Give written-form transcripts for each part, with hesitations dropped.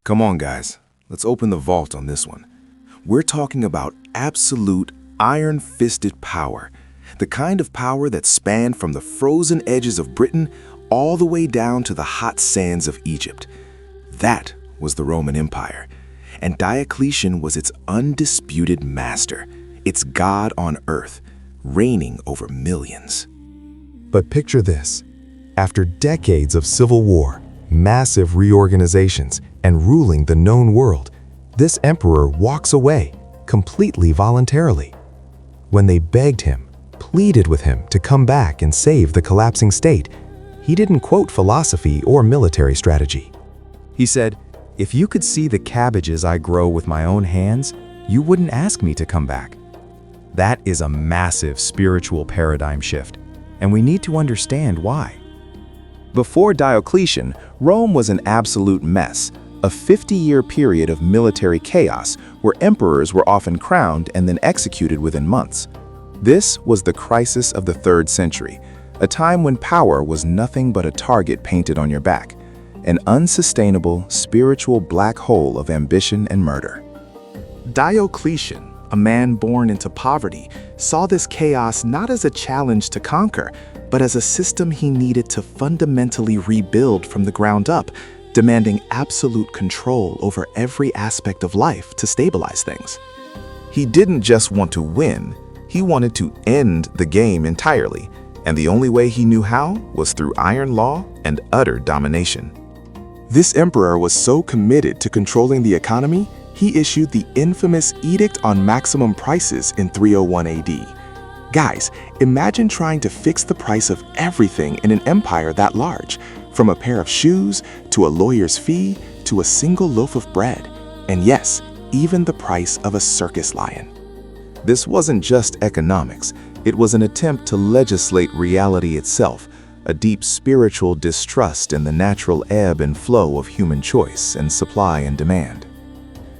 Come on, guys. Let's open the vault on this one. We're talking about absolute iron-fisted power, the kind of power that spanned from the frozen edges of Britain all the way down to the hot sands of Egypt. That was the Roman Empire, and Diocletian was its undisputed master, its god on earth, reigning over millions. But picture this. After decades of civil war, massive reorganizations, and ruling the known world, this emperor walks away, completely voluntarily. When they begged him, pleaded with him to come back and save the collapsing state, he didn't quote philosophy or military strategy. He said, "If you could see the cabbages I grow with my own hands, you wouldn't ask me to come back." That is a massive spiritual paradigm shift, and we need to understand why. Before Diocletian, Rome was an absolute mess, a 50-year period of military chaos where emperors were often crowned and then executed within months. This was the crisis of the 3rd century, a time when power was nothing but a target painted on your back, an unsustainable spiritual black hole of ambition and murder. Diocletian, a man born into poverty, saw this chaos not as a challenge to conquer, but as a system he needed to fundamentally rebuild from the ground up, demanding absolute control over every aspect of life to stabilize things. He didn't just want to win, he wanted to end the game entirely, and the only way he knew how was through iron law and utter domination. This emperor was so committed to controlling the economy, he issued the infamous Edict on Maximum Prices in 301 AD. Guys, imagine trying to fix the price of everything in an empire that large, from a pair of shoes to a lawyer's fee to a single loaf of bread, and yes, even the price of a circus lion. This wasn't just economics, it was an attempt to legislate reality itself, a deep spiritual distrust in the natural ebb and flow of human choice and supply and demand.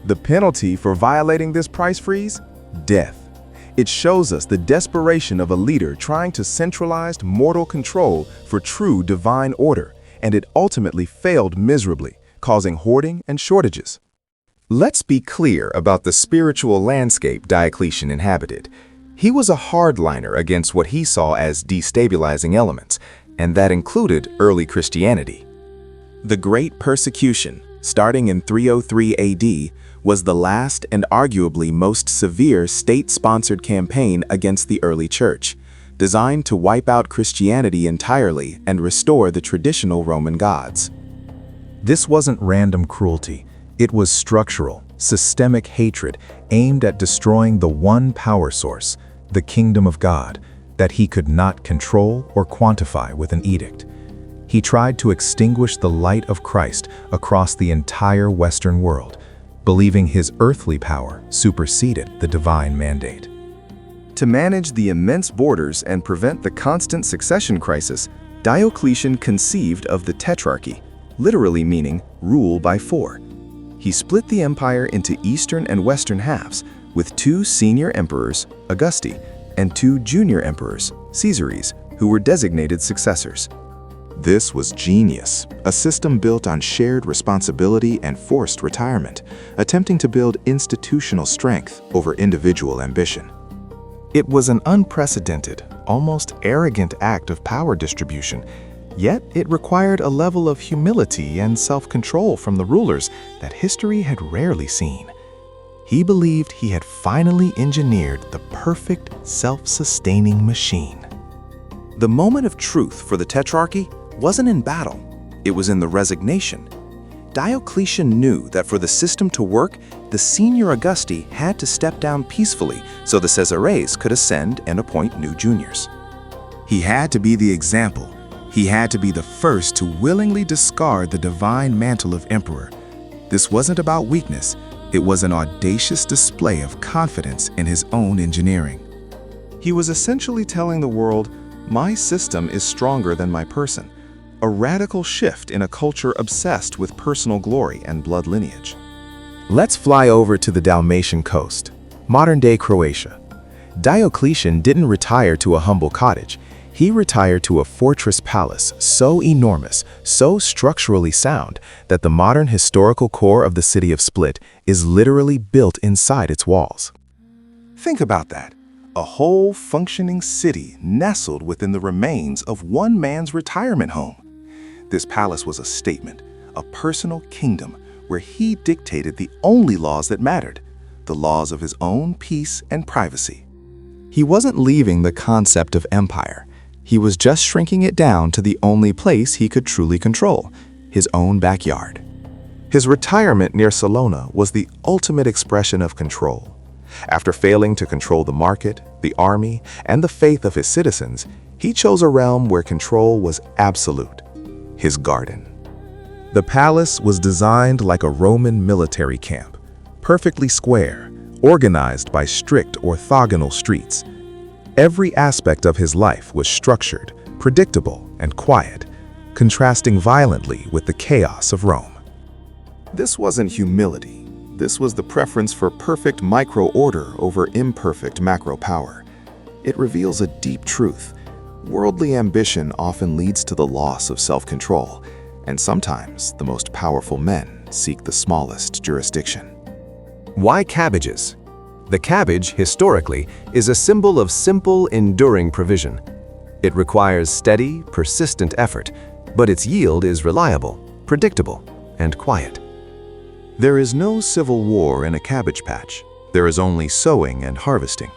The penalty for violating this price freeze? Death. It shows us the desperation of a leader trying to centralize mortal control for true divine order, and it ultimately failed miserably, causing hoarding and shortages. Let's be clear about the spiritual landscape Diocletian inhabited. He was a hardliner against what he saw as destabilizing elements, and that included early Christianity. The Great Persecution, starting in 303 AD, was the last and arguably most severe state-sponsored campaign against the early church, designed to wipe out Christianity entirely and restore the traditional Roman gods. This wasn't random cruelty. It was structural, systemic hatred aimed at destroying the one power source, the kingdom of God, that he could not control or quantify with an edict. He tried to extinguish the light of Christ across the entire Western world, believing his earthly power superseded the divine mandate. To manage the immense borders and prevent the constant succession crisis, Diocletian conceived of the Tetrarchy, literally meaning rule by 4. He split the empire into eastern and western halves, with 2 senior emperors, Augusti, and 2 junior emperors, Caesares, who were designated successors. This was genius, a system built on shared responsibility and forced retirement, attempting to build institutional strength over individual ambition. It was an unprecedented, almost arrogant act of power distribution, yet it required a level of humility and self-control from the rulers that history had rarely seen. He believed he had finally engineered the perfect self-sustaining machine. The moment of truth for the Tetrarchy wasn't in battle, it was in the resignation. Diocletian knew that for the system to work, the senior Augusti had to step down peacefully so the Caesares could ascend and appoint new juniors. He had to be the example. He had to be the first to willingly discard the divine mantle of emperor. This wasn't about weakness, it was an audacious display of confidence in his own engineering. He was essentially telling the world, "My system is stronger than my person," a radical shift in a culture obsessed with personal glory and blood lineage. Let's fly over to the Dalmatian coast, modern-day Croatia. Diocletian didn't retire to a humble cottage. He retired to a fortress palace so enormous, so structurally sound, that the modern historical core of the city of Split is literally built inside its walls. Think about that. A whole functioning city nestled within the remains of one man's retirement home. This palace was a statement, a personal kingdom where he dictated the only laws that mattered, the laws of his own peace and privacy. He wasn't leaving the concept of empire. He was just shrinking it down to the only place he could truly control, his own backyard. His retirement near Salona was the ultimate expression of control. After failing to control the market, the army, and the faith of his citizens, he chose a realm where control was absolute, his garden. The palace was designed like a Roman military camp, perfectly square, organized by strict orthogonal streets. Every aspect of his life was structured, predictable, and quiet, contrasting violently with the chaos of Rome. This wasn't humility. This was the preference for perfect micro-order over imperfect macro-power. It reveals a deep truth. Worldly ambition often leads to the loss of self-control, and sometimes the most powerful men seek the smallest jurisdiction. Why cabbages? The cabbage, historically, is a symbol of simple, enduring provision. It requires steady, persistent effort, but its yield is reliable, predictable, and quiet. There is no civil war in a cabbage patch. There is only sowing and harvesting.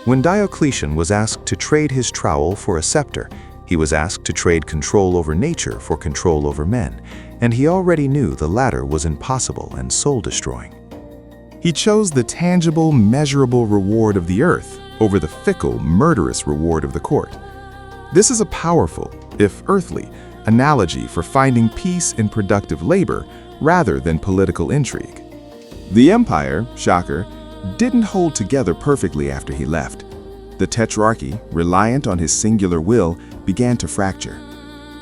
When Diocletian was asked to trade his trowel for a scepter, he was asked to trade control over nature for control over men, and he already knew the latter was impossible and soul-destroying. He chose the tangible, measurable reward of the earth over the fickle, murderous reward of the court. This is a powerful, if earthly, analogy for finding peace in productive labor rather than political intrigue. The empire, shocker, didn't hold together perfectly after he left. The Tetrarchy, reliant on his singular will, began to fracture.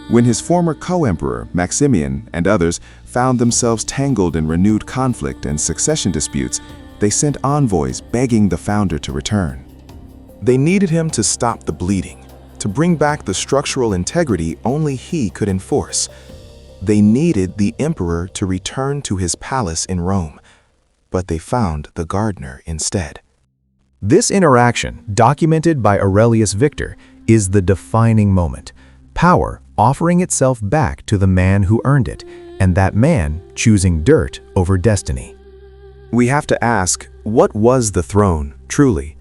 When his former co-emperor, Maximian, and others found themselves tangled in renewed conflict and succession disputes, they sent envoys begging the founder to return. They needed him to stop the bleeding, to bring back the structural integrity only he could enforce. They needed the emperor to return to his palace in Rome, but they found the gardener instead. This interaction, documented by Aurelius Victor, is the defining moment. Power offering itself back to the man who earned it, and that man choosing dirt over destiny. We have to ask, what was the throne, truly?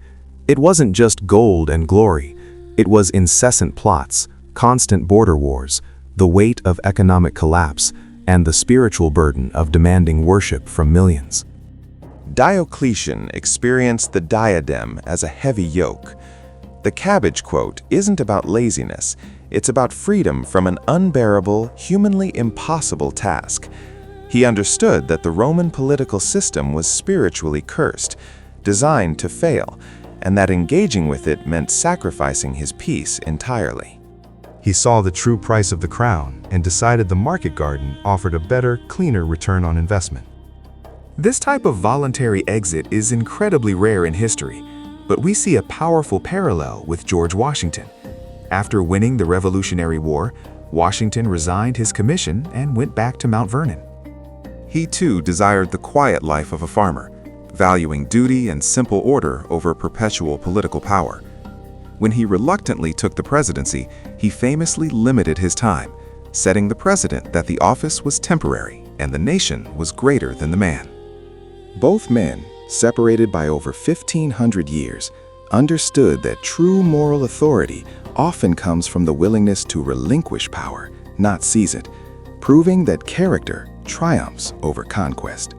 It wasn't just gold and glory. It was incessant plots, constant border wars, the weight of economic collapse, and the spiritual burden of demanding worship from millions. Diocletian experienced the diadem as a heavy yoke. The cabbage quote isn't about laziness. It's about freedom from an unbearable, humanly impossible task. He understood that the Roman political system was spiritually cursed, designed to fail, and that engaging with it meant sacrificing his peace entirely. He saw the true price of the crown and decided the market garden offered a better, cleaner return on investment. This type of voluntary exit is incredibly rare in history, but we see a powerful parallel with George Washington. After winning the Revolutionary War, Washington resigned his commission and went back to Mount Vernon. He too desired the quiet life of a farmer, valuing duty and simple order over perpetual political power. When he reluctantly took the presidency, he famously limited his time, setting the precedent that the office was temporary and the nation was greater than the man. Both men, separated by over 1,500 years, understood that true moral authority often comes from the willingness to relinquish power, not seize it, proving that character triumphs over conquest.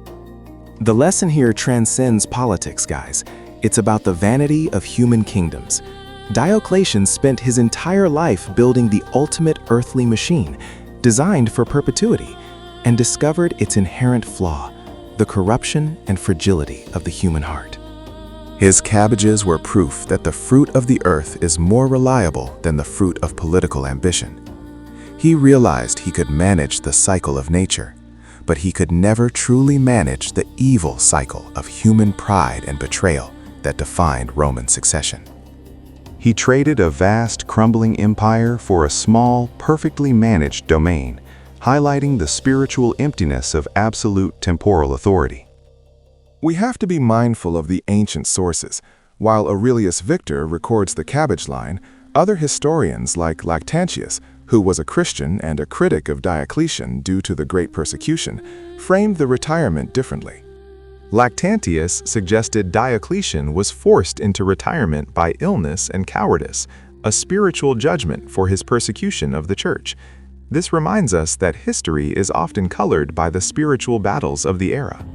The lesson here transcends politics, guys. It's about the vanity of human kingdoms. Diocletian spent his entire life building the ultimate earthly machine, designed for perpetuity, and discovered its inherent flaw, the corruption and fragility of the human heart. His cabbages were proof that the fruit of the earth is more reliable than the fruit of political ambition. He realized he could manage the cycle of nature, but he could never truly manage the evil cycle of human pride and betrayal that defined Roman succession. He traded a vast, crumbling empire for a small, perfectly managed domain, highlighting the spiritual emptiness of absolute temporal authority. We have to be mindful of the ancient sources. While Aurelius Victor records the Cabbage line, other historians like Lactantius, who was a Christian and a critic of Diocletian due to the Great Persecution, framed the retirement differently. Lactantius suggested Diocletian was forced into retirement by illness and cowardice, a spiritual judgment for his persecution of the church. This reminds us that history is often colored by the spiritual battles of the era.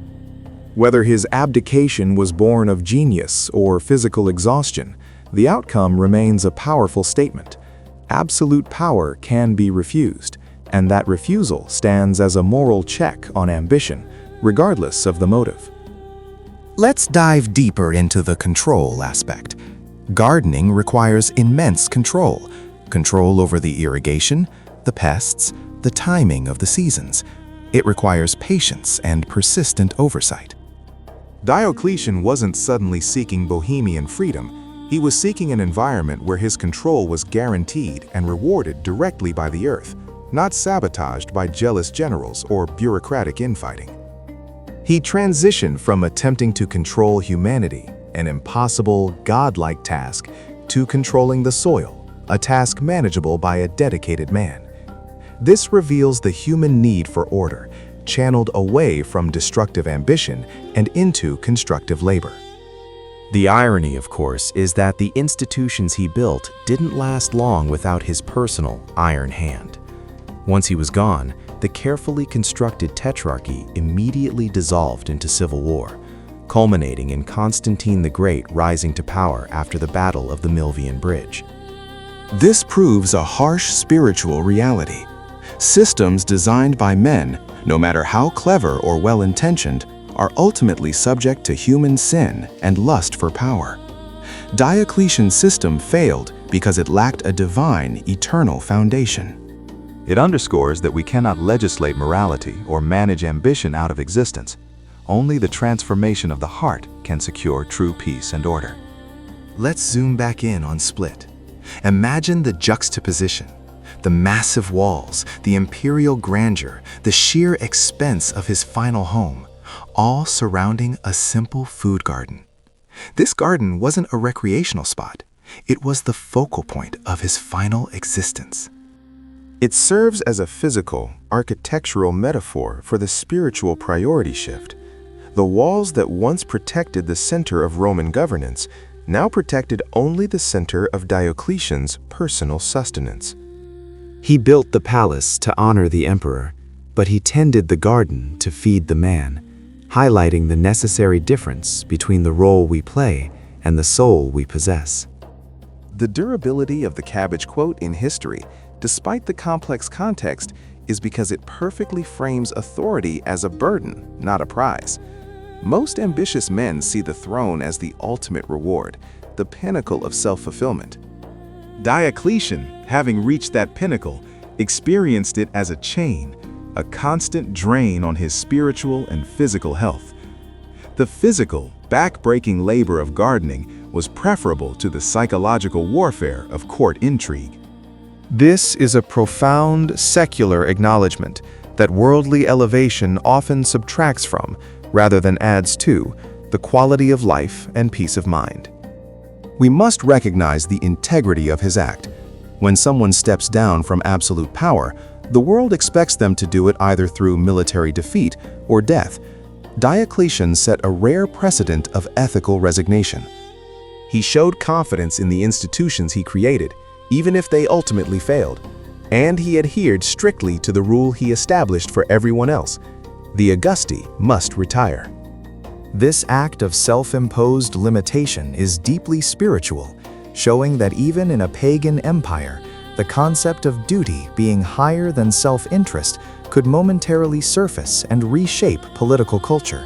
Whether his abdication was born of genius or physical exhaustion, the outcome remains a powerful statement. Absolute power can be refused, and that refusal stands as a moral check on ambition, regardless of the motive. Let's dive deeper into the control aspect. Gardening requires immense control. Control over the irrigation, the pests, the timing of the seasons. It requires patience and persistent oversight. Diocletian wasn't suddenly seeking bohemian freedom. He was seeking an environment where his control was guaranteed and rewarded directly by the earth, not sabotaged by jealous generals or bureaucratic infighting. He transitioned from attempting to control humanity, an impossible, godlike task, to controlling the soil, a task manageable by a dedicated man. This reveals the human need for order, channeled away from destructive ambition and into constructive labor. The irony, of course, is that the institutions he built didn't last long without his personal iron hand. Once he was gone, the carefully constructed Tetrarchy immediately dissolved into civil war, culminating in Constantine the Great rising to power after the Battle of the Milvian Bridge. This proves a harsh spiritual reality. Systems designed by men, no matter how clever or well-intentioned, are ultimately subject to human sin and lust for power. Diocletian's system failed because it lacked a divine, eternal foundation. It underscores that we cannot legislate morality or manage ambition out of existence. Only the transformation of the heart can secure true peace and order. Let's zoom back in on Split. Imagine the juxtaposition. The massive walls, the imperial grandeur, the sheer expense of his final home, all surrounding a simple food garden. This garden wasn't a recreational spot. It was the focal point of his final existence. It serves as a physical, architectural metaphor for the spiritual priority shift. The walls that once protected the center of Roman governance now protected only the center of Diocletian's personal sustenance. He built the palace to honor the emperor, but he tended the garden to feed the man, highlighting the necessary difference between the role we play and the soul we possess. The durability of the Cabbage quote in history, despite the complex context, is because it perfectly frames authority as a burden, not a prize. Most ambitious men see the throne as the ultimate reward, the pinnacle of self-fulfillment. Diocletian, having reached that pinnacle, experienced it as a chain, a constant drain on his spiritual and physical health. The physical, back-breaking labor of gardening was preferable to the psychological warfare of court intrigue. This is a profound secular acknowledgement that worldly elevation often subtracts from, rather than adds to, the quality of life and peace of mind. We must recognize the integrity of his act. When someone steps down from absolute power, the world expects them to do it either through military defeat or death. Diocletian set a rare precedent of ethical resignation. He showed confidence in the institutions he created, even if they ultimately failed, and he adhered strictly to the rule he established for everyone else: the Augusti must retire. This act of self-imposed limitation is deeply spiritual, showing that even in a pagan empire, the concept of duty being higher than self-interest could momentarily surface and reshape political culture.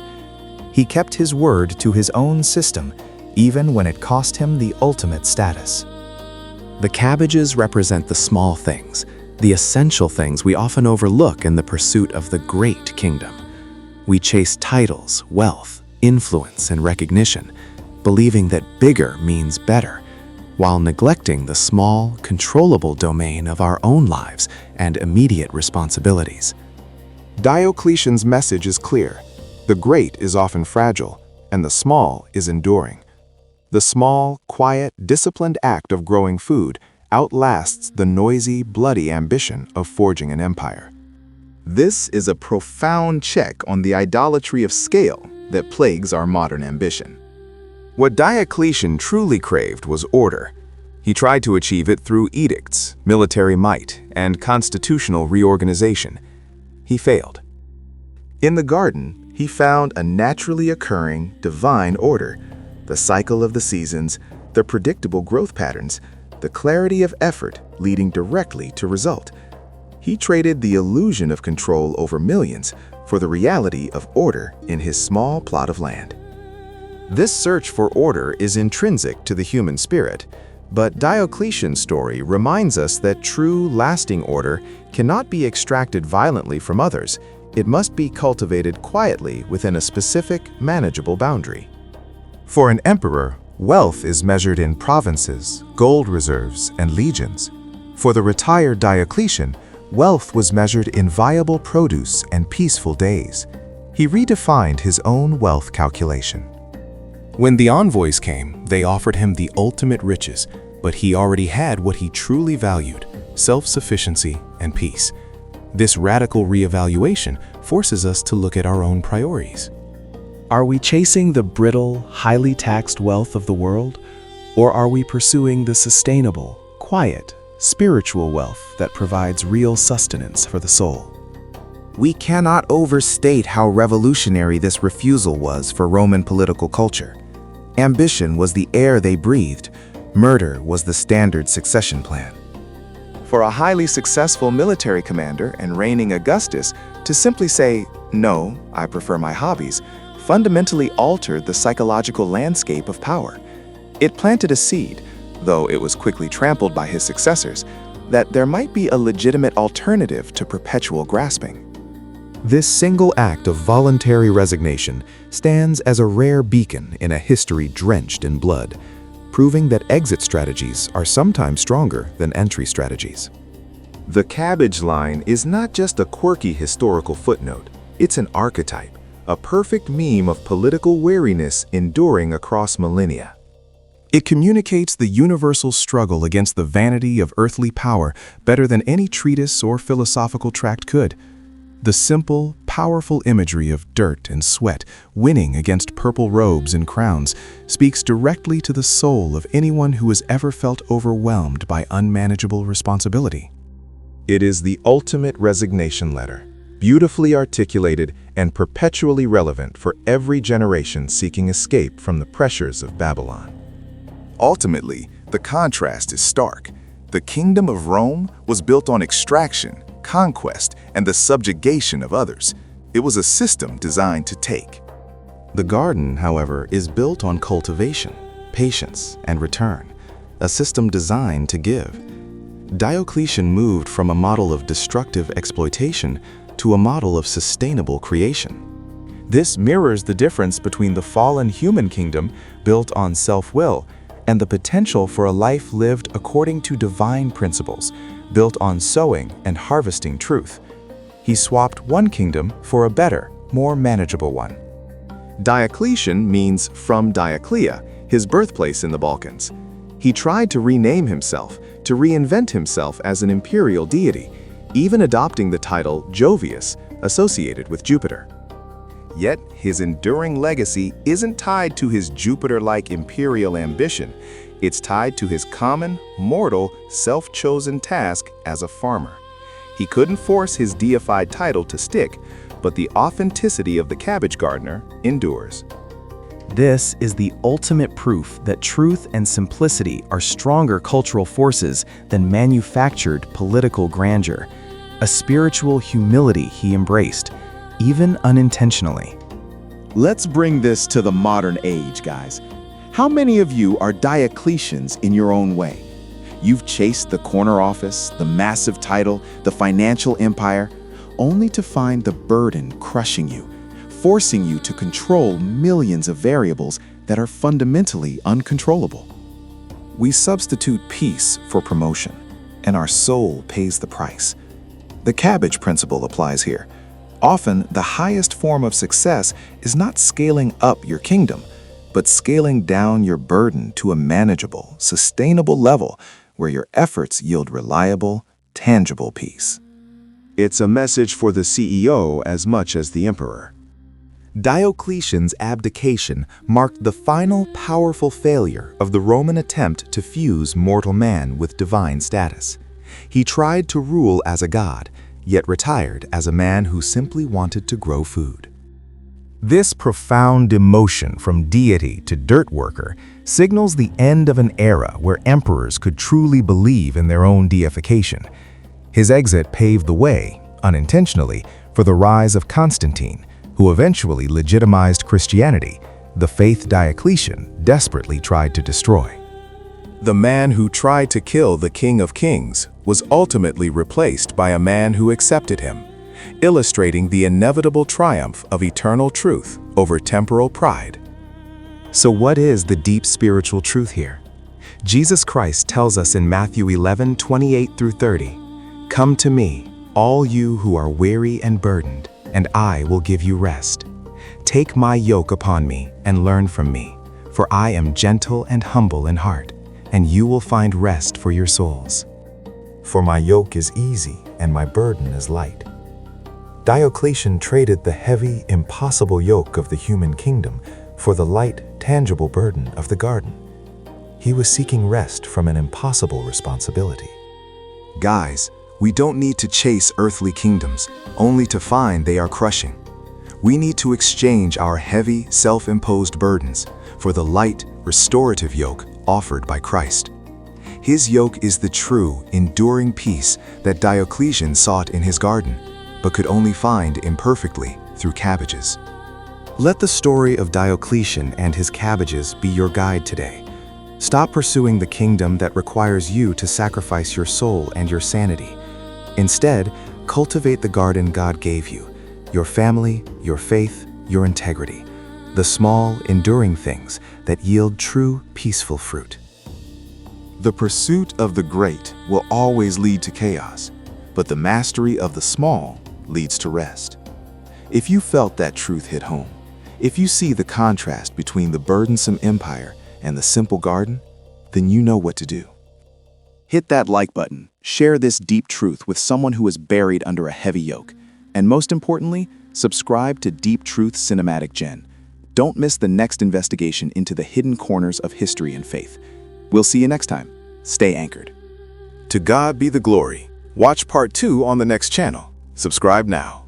He kept his word to his own system, even when it cost him the ultimate status. The Cabbages represent the small things, the essential things we often overlook in the pursuit of the great kingdom. We chase titles, wealth, influence, and recognition, believing that bigger means better. while neglecting the small, controllable domain of our own lives and immediate responsibilities. Diocletian's message is clear. The great is often fragile, and the small is enduring. The small, quiet, disciplined act of growing food outlasts the noisy, bloody ambition of forging an empire. This is a profound check on the idolatry of scale that plagues our modern ambition. What Diocletian truly craved was order. He tried to achieve it through edicts, military might, and constitutional reorganization. He failed. In the garden, he found a naturally occurring, divine order, the cycle of the seasons, the predictable growth patterns, the clarity of effort leading directly to result. He traded the illusion of control over millions for the reality of order in his small plot of land. This search for order is intrinsic to the human spirit, but Diocletian's story reminds us that true, lasting order cannot be extracted violently from others. It must be cultivated quietly within a specific, manageable boundary. For an emperor, wealth is measured in provinces, gold reserves, and legions. For the retired Diocletian, wealth was measured in viable produce and peaceful days. He redefined his own wealth calculation. When the envoys came, they offered him the ultimate riches, but he already had what he truly valued: self-sufficiency and peace. This radical reevaluation forces us to look at our own priorities. Are we chasing the brittle, highly taxed wealth of the world, or are we pursuing the sustainable, quiet, spiritual wealth that provides real sustenance for the soul? We cannot overstate how revolutionary this refusal was for Roman political culture. Ambition was the air they breathed. Murder was the standard succession plan. For a highly successful military commander and reigning Augustus to simply say, "No, I prefer my hobbies," fundamentally altered the psychological landscape of power. It planted a seed, though it was quickly trampled by his successors, that there might be a legitimate alternative to perpetual grasping. This single act of voluntary resignation stands as a rare beacon in a history drenched in blood, proving that exit strategies are sometimes stronger than entry strategies. The Cabbage line is not just a quirky historical footnote, it's an archetype, a perfect meme of political wariness enduring across millennia. It communicates the universal struggle against the vanity of earthly power better than any treatise or philosophical tract could. The simple, powerful imagery of dirt and sweat winning against purple robes and crowns speaks directly to the soul of anyone who has ever felt overwhelmed by unmanageable responsibility. It is the ultimate resignation letter, beautifully articulated and perpetually relevant for every generation seeking escape from the pressures of Babylon. Ultimately, the contrast is stark. The kingdom of Rome was built on extraction, conquest, and the subjugation of others. It was a system designed to take. The garden, however, is built on cultivation, patience, and return, a system designed to give. Diocletian moved from a model of destructive exploitation to a model of sustainable creation. This mirrors the difference between the fallen human kingdom built on self-will and the potential for a life lived according to divine principles, built on sowing and harvesting truth. He swapped one kingdom for a better, more manageable one. Diocletian means from Dioclea, his birthplace in the Balkans. He tried to rename himself, to reinvent himself as an imperial deity, even adopting the title Jovius, associated with Jupiter. Yet, his enduring legacy isn't tied to his Jupiter-like imperial ambition. It's tied to his common, mortal, self-chosen task as a farmer. He couldn't force his deified title to stick, but the authenticity of the cabbage gardener endures. This is the ultimate proof that truth and simplicity are stronger cultural forces than manufactured political grandeur, a spiritual humility he embraced, even unintentionally. Let's bring this to the modern age, guys. How many of you are Diocletians in your own way? You've chased the corner office, the massive title, the financial empire, only to find the burden crushing you, forcing you to control millions of variables that are fundamentally uncontrollable. We substitute peace for promotion, and our soul pays the price. The cabbage principle applies here. Often, the highest form of success is not scaling up your kingdom, but scaling down your burden to a manageable, sustainable level where your efforts yield reliable, tangible peace. It's a message for the CEO as much as the emperor. Diocletian's abdication marked the final powerful failure of the Roman attempt to fuse mortal man with divine status. He tried to rule as a god, yet retired as a man who simply wanted to grow food. This profound demotion from deity to dirt worker signals the end of an era where emperors could truly believe in their own deification. His exit paved the way, unintentionally, for the rise of Constantine, who eventually legitimized Christianity, the faith Diocletian desperately tried to destroy. The man who tried to kill the King of Kings was ultimately replaced by a man who accepted him, illustrating the inevitable triumph of eternal truth over temporal pride. So what is the deep spiritual truth here? Jesus Christ tells us in Matthew 11:28-30, "Come to me, all you who are weary and burdened, and I will give you rest. Take my yoke upon me and learn from me, for I am gentle and humble in heart, and you will find rest for your souls. For my yoke is easy and my burden is light." Diocletian traded the heavy, impossible yoke of the human kingdom for the light, tangible burden of the garden. He was seeking rest from an impossible responsibility. Guys, we don't need to chase earthly kingdoms, only to find they are crushing. We need to exchange our heavy, self-imposed burdens for the light, restorative yoke offered by Christ. His yoke is the true, enduring peace that Diocletian sought in his garden, but could only find imperfectly through Cabbages. Let the story of Diocletian and his Cabbages be your guide today. Stop pursuing the kingdom that requires you to sacrifice your soul and your sanity. Instead, cultivate the garden God gave you, your family, your faith, your integrity, the small, enduring things that yield true, peaceful fruit. The pursuit of the great will always lead to chaos, but the mastery of the small leads to rest. If you felt that truth hit home, if you see the contrast between the burdensome empire and the simple garden, then you know what to do. Hit that like button, share this deep truth with someone who is buried under a heavy yoke, and most importantly, subscribe to DeepTruth Cinematic Gen. Don't miss the next investigation into the hidden corners of history and faith. We'll see you next time. Stay anchored. To God be the glory. Watch part 2 on the next channel. Subscribe now.